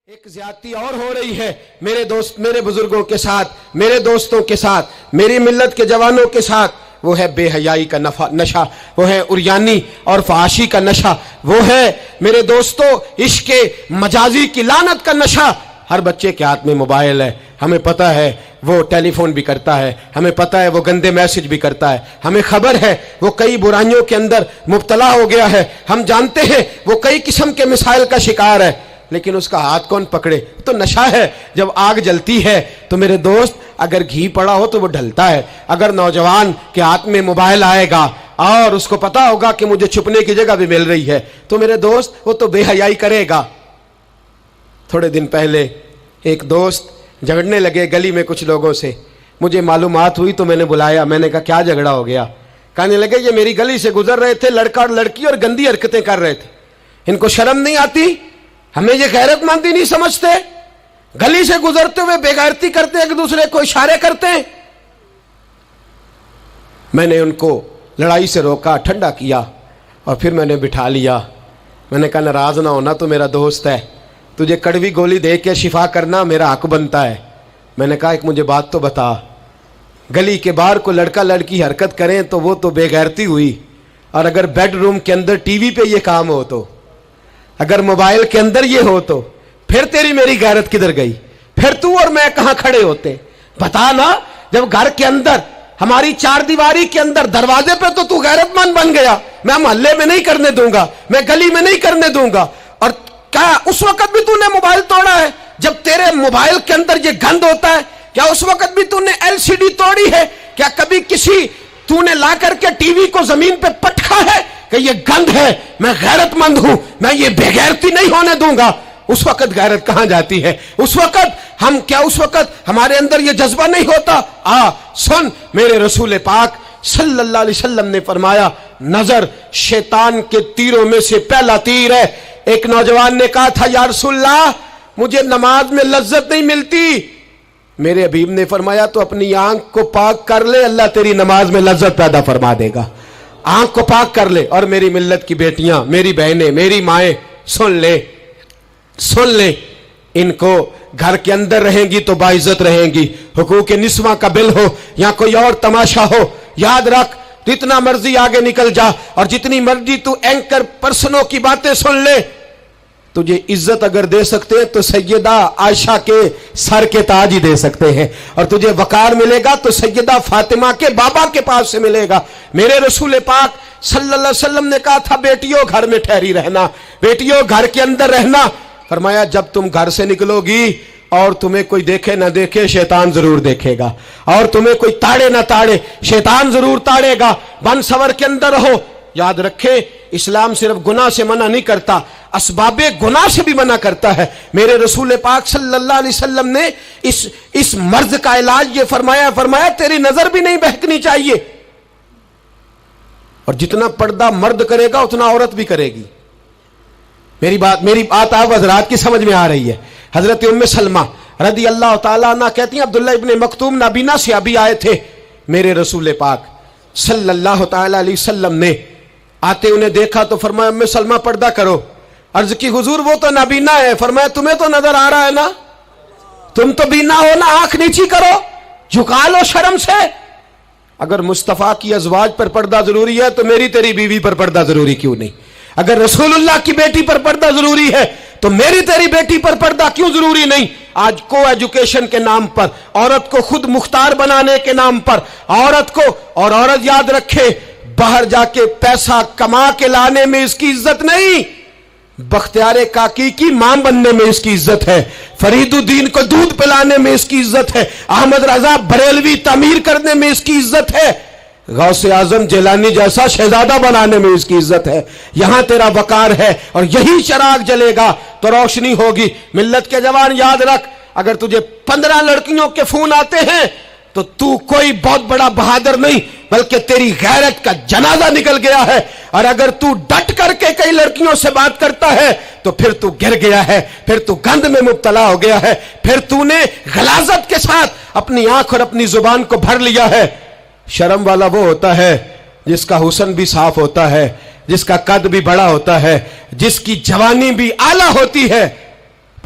ایک زیادتی اور ہو رہی ہے میرے دوست، میرے بزرگوں کے ساتھ، میرے دوستوں کے ساتھ، میری ملت کے جوانوں کے ساتھ، وہ ہے بے حیائی کا نشہ، وہ ہے عریانی اور فحاشی کا نشہ، وہ ہے میرے دوستو عشق مجازی کی لعنت کا نشہ۔ ہر بچے کے ہاتھ میں موبائل ہے، ہمیں پتہ ہے وہ ٹیلی فون بھی کرتا ہے، ہمیں پتہ ہے وہ گندے میسج بھی کرتا ہے، ہمیں خبر ہے وہ کئی برائیوں کے اندر مبتلا ہو گیا ہے، ہم جانتے ہیں وہ کئی قسم کے مسائل کا شکار ہے، لیکن اس کا ہاتھ کون پکڑے؟ تو نشہ ہے۔ جب آگ جلتی ہے تو میرے دوست اگر گھی پڑا ہو تو وہ ڈھلتا ہے۔ اگر نوجوان کے ہاتھ میں موبائل آئے گا اور اس کو پتا ہوگا کہ مجھے چھپنے کی جگہ بھی مل رہی ہے تو میرے دوست وہ تو بے حیائی کرے گا۔ تھوڑے دن پہلے ایک دوست جھگڑنے لگے گلی میں کچھ لوگوں سے، مجھے معلومات ہوئی تو میں نے بلایا، میں نے کہا کیا جھگڑا ہو گیا؟ کہنے لگے یہ میری گلی سے گزر رہے تھے لڑکا اور لڑکی اور گندی حرکتیں کر رہے تھے، ان کو شرم نہیں آتی؟ ہمیں یہ غیرت مندی نہیں سمجھتے؟ گلی سے گزرتے ہوئے بے غیرتی کرتے ایک دوسرے کو اشارے کرتے ہیں۔ میں نے ان کو لڑائی سے روکا، ٹھنڈا کیا اور پھر میں نے بٹھا لیا۔ میں نے کہا ناراض نہ ہونا، تو میرا دوست ہے، تجھے کڑوی گولی دے کے شفا کرنا میرا حق بنتا ہے۔ میں نے کہا ایک مجھے بات تو بتا، گلی کے باہر کو لڑکا لڑکی حرکت کریں تو وہ تو بے غیرتی ہوئی، اور اگر بیڈ روم کے اندر ٹی وی پہ یہ کام ہو تو، اگر موبائل کے اندر یہ ہو تو پھر تیری میری غیرت کدھر گئی؟ پھر تو اور میں کہاں کھڑے ہوتے؟ بتا نا، جب گھر کے اندر ہماری چار دیواری کے اندر دروازے پہ تو غیرت مند بن گیا، میں محلے میں نہیں کرنے دوں گا، میں گلی میں نہیں کرنے دوں گا۔ اور کیا اس وقت بھی تو نے موبائل توڑا ہے جب تیرے موبائل کے اندر یہ گند ہوتا ہے؟ کیا اس وقت بھی تو نے ایل سی ڈی توڑی ہے؟ کیا کبھی کسی تو نے لا کر کے ٹی وی کو زمین پہ پٹکا ہے کہ یہ گند ہے، میں غیرت مند ہوں، میں یہ بے غیرتی نہیں ہونے دوں گا؟ اس وقت غیرت کہاں جاتی ہے؟ اس وقت ہم کیا اس وقت ہمارے اندر یہ جذبہ نہیں ہوتا؟ سن، میرے رسول پاک صلی اللہ علیہ وسلم نے فرمایا نظر شیطان کے تیروں میں سے پہلا تیر ہے۔ ایک نوجوان نے کہا تھا یا رسول اللہ مجھے نماز میں لذت نہیں ملتی، میرے حبیب نے فرمایا تو اپنی آنکھ کو پاک کر لے، اللہ تیری نماز میں لذت پیدا فرما دے گا۔ آنکھ کو پاک کر لے۔ اور میری ملت کی بیٹیاں، میری بہنیں، میری مائیں، سن لے، ان کو گھر کے اندر رہیں گی تو باعزت رہیں گی۔ حقوق نسواں کا بل ہو یا کوئی اور تماشا ہو، یاد رکھ جتنا مرضی آگے نکل جا اور جتنی مرضی تو اینکر پرسنوں کی باتیں سن لے، تجھے عزت اگر دے سکتے ہیں تو سیدہ عائشہ کے سر کے تاج ہی دے سکتے ہیں، اور تجھے وقار ملے گا تو سیدہ فاطمہ کے بابا کے پاس سے ملے گا۔ میرے رسول پاک صلی اللہ علیہ وسلم نے کہا تھا بیٹیوں گھر میں ٹھہری رہنا، بیٹیوں گھر کے اندر رہنا۔ فرمایا جب تم گھر سے نکلو گی اور تمہیں کوئی دیکھے نہ دیکھے شیطان ضرور دیکھے گا، اور تمہیں کوئی تاڑے نہ تاڑے شیطان ضرور تاڑے گا۔ بن سور کے اندر رہو۔ یاد رکھے اسلام صرف گناہ سے منع نہیں کرتا، اسباب گناہ سے بھی منع کرتا ہے۔ میرے رسول پاک صلی اللہ علیہ وسلم نے اس مرض کا علاج یہ فرمایا تیری نظر بھی نہیں بہکنی چاہیے، اور جتنا پردہ مرد کرے گا اتنا عورت بھی کرے گی۔ میری بات آپ حضرات کی سمجھ میں آ رہی ہے؟ حضرت ام سلمہ رضی اللہ تعالیٰ عنہ کہتی ہیں عبداللہ ابن مکتوم نابینا سے ابھی آئے تھے، میرے رسول پاک صلی اللہ تعالیٰ علیہ وسلم نے آتے انہیں دیکھا تو فرمایا ام سلمہ پردہ کرو۔ عرض کی حضور وہ تو نابینا ہے۔ فرمایا تمہیں تو نظر آ رہا ہے نا، تم تو بینا ہو نا، آنکھ نیچی کرو، جھکا لو شرم سے۔ اگر مصطفیٰ کی ازواج پر پردہ ضروری ہے تو میری تیری بیوی پر پردہ ضروری کیوں نہیں؟ اگر رسول اللہ کی بیٹی پر پردہ ضروری ہے تو میری تیری بیٹی پر پردہ کیوں ضروری نہیں؟ آج کو ایجوکیشن کے نام پر، عورت کو خود مختار بنانے کے نام پر، عورت یاد رکھے باہر جا کے پیسہ کما کے لانے میں اس کی عزت نہیں، بختیار کاکی کی ماں بننے میں اس کی عزت ہے، فرید الدین کو دودھ پلانے میں اس کی عزت ہے، احمد رضا بریلوی تعمیر کرنے میں اس کی عزت ہے، غوث اعظم جیلانی جیسا شہزادہ بنانے میں اس کی عزت ہے۔ یہاں تیرا وقار ہے اور یہی چراغ جلے گا تو روشنی ہوگی۔ ملت کے جوان یاد رکھ، اگر تجھے 15 لڑکیوں کے فون آتے ہیں تو کوئی بہت بڑا بہادر نہیں، بلکہ تیری غیرت کا جنازہ نکل گیا ہے، اور اگر تو ڈٹ کر کے کئی لڑکیوں سے بات کرتا ہے تو پھر تو گر گیا ہے، پھر تو گند میں مبتلا ہو گیا ہے، پھر تو نے غلاظت کے ساتھ اپنی آنکھ اور اپنی زبان کو بھر لیا ہے۔ شرم والا وہ ہوتا ہے جس کا حسن بھی صاف ہوتا ہے، جس کا قد بھی بڑا ہوتا ہے، جس کی جوانی بھی اعلیٰ ہوتی ہے،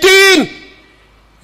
3,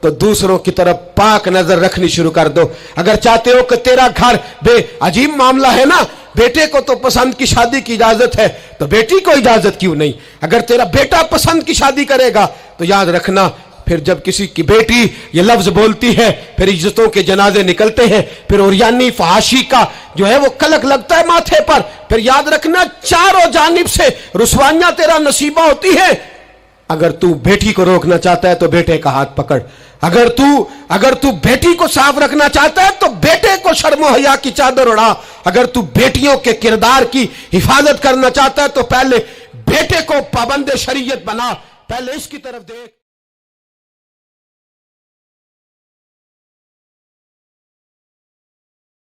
تو دوسروں کی طرف پاک نظر رکھنی شروع کر دو. اگر چاہتے ہو کہ تیرا گھر عجیب معاملہ ہے نا, بیٹے کو تو پسند کی شادی کی اجازت ہے تو بیٹی کو اجازت کیوں نہیں؟ اگر تیرا بیٹا پسند کی شادی کرے گا تو یاد رکھنا پھر جب کسی کی بیٹی یہ لفظ بولتی ہے پھر عزتوں کے جنازے نکلتے ہیں, پھر اوریانی فحاشی کا جو ہے وہ کلک لگتا ہے ماتھے پر, پھر یاد رکھنا چاروں جانب سے رسوائیاں تیرا نصیبہ ہوتی ہیں. اگر تو بیٹی کو روکنا چاہتا ہے تو بیٹے کا ہاتھ پکڑ, اگر تو بیٹی کو صاف رکھنا چاہتا ہے تو بیٹے کو شرم و حیا کی چادر اڑا, اگر تو بیٹیوں کے کردار کی حفاظت کرنا چاہتا ہے تو پہلے بیٹے کو پابند شریعت بنا, پہلے اس کی طرف دیکھ.